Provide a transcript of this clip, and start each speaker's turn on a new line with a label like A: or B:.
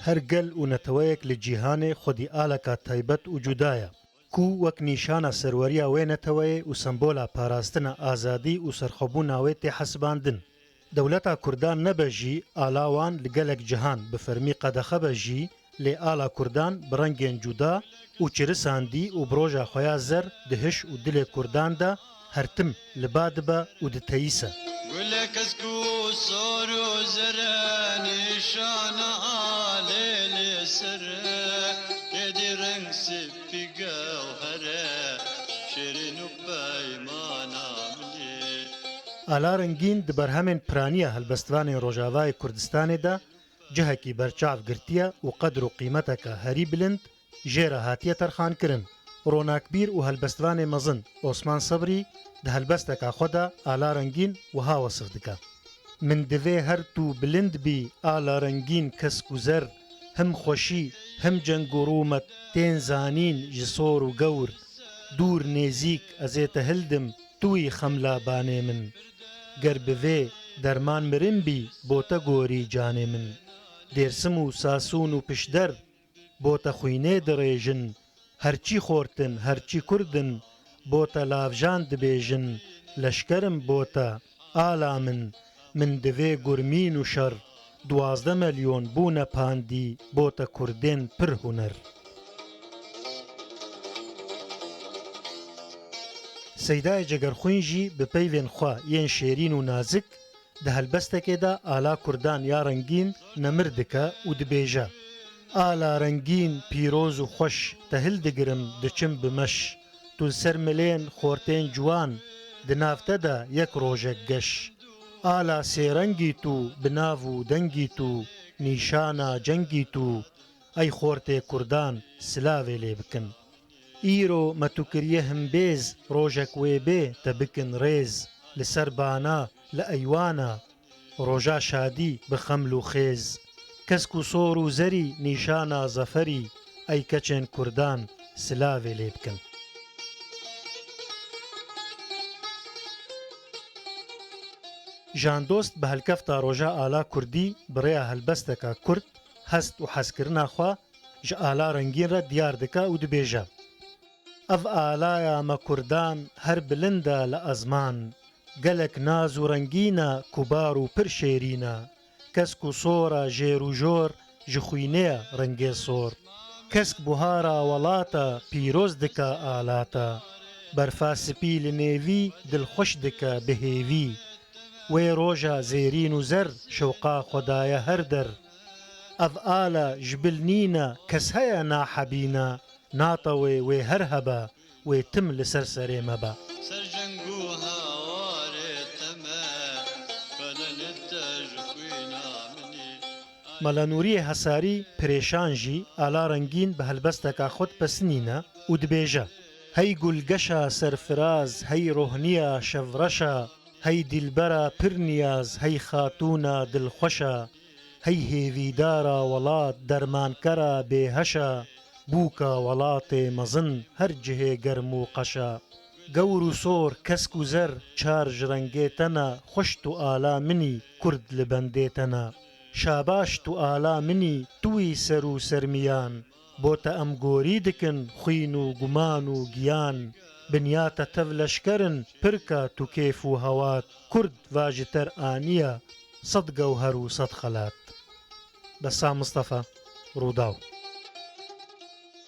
A: هەرگەل و نەتەوەیەک لە جیهانێ خودی ئالەکە تایبەت و جودایە کو وەک نیشانە سەروەریە وێ نەتەوەیە و سمبۆلە پاراستنە ئازادی و سەرخەبووناوێ تێ حەسباندن دەولەتە کوردان نەبەژی ئالاوان لەگەلێک جیهان بفەرمی قەدەخە بەژی لێ ئالا کوردان بڕەنگێن جودا و چرساندی و برۆژە خۆیا زەر دهش و دلێ کورداندا هەرتم لەبا دبە و دتەیسە
B: ولكسكو صور زران شانا على سر يدي رنگ سفي جوهره شيرين بايمانا مني
A: ئالا رەنگین دبەرهەمێن پرانیە هەلبەستوانێ ڕۆژاوای کوردستانێدا جهەکی بەرچاو گرتیە و قەدر و قیمەتەکە هەری بلند ژێرە هاتیە تەرخانکردن ڕۆناکبیر و هەلبەستوانێ مەزن ئۆسمان سەبری د هەلبەستەکە خۆدا ئالا رەنگین وها وەسف دکە من divê her tu bilind bî ala rengîn kesk û zer him xweşî him ceng û rûmet tên zanîn ji sor û gewr dûr nêzik ez ê te hildim tu yî xemla banê min ger bi vê derman mirin bî bo te gorî canê min dêrsim û sasûn û pişder bo te xwînê dirêjin herçî xortin herçî kurdin bo te lavjan dibêjin leşkerim bo te ala min divê gurmîn û şer 12 milyon bûne pandî bo te kurdên pir huner Seydayê Cegerxwîn jî bi peyvên xwe yên şêrîn û nazik di helbestekê de ala Kurdan ya rengîn nemir dike û dibêje ala rengîn pîroz û xweş te hil digirim diçim bi meş tu li ser milên xortên ciwan di nav te de yek rojek geş ala sêrengî tu bi nav û dengî tu nîşana cengî tu ey xortê Kurdan silavê lê bikin îro me tu kiriye himbêz rojek wê bê te bikin rêz li ser bana li eywana roja şadî bi xeml û xêz kesk û sor û zerî nîşana zeferî ey keçên Kurdan silavê lê bikin Jandost bi helkefta roja ala Kurdî bi rêya helbesteka Kurd hest û hezkirina xwe ji ala rengîn re diyar dike û dibêje ev alaya me Kurdan her bilind e li ezman gelek naz û rengîn e kubar û pir şêrîn e kesk û sora jêr û jor ji xwînê ye rengê sor kesk buhara welat e pîroz dike alata berfa spî li nêvî dilxweş dike bi hêvî wê roja zêrîn û zer şewqa xwedaye her der ev ala ji bil nîne kes heye nahebîne ناتەوێ wê her hebe wê tim li ser serê me be
B: سرجنگو هواري تما فلنت جخوينا مني
A: مەلەنووریê Hesarî pirêşan jî ala rengîn bi helbesteka xwe pesnîne û dibêje hey gulgeşa serfiraz hey rohniya şevreşa hey dîlbera pir niyaz hey xatûna dilxweşa hey hêvîdara welat dermankera bêheşa بووکە وڵاتێ مەزن هەر جهێ گەرم و قەشە گەور و سۆر کەسک و زەر چار ji rengê te ne xweş tu ala minî Kurd li bendê te ne şabaş tu ala minî tu yî ser û sermiyan bo te em gorî dikin xwîn û guman û giyan binya te tev leşkerin pirke tu kêf û hewat Kurd va ji ter aniye sed gewher û sed xelat Besa Mistefa Rûdaw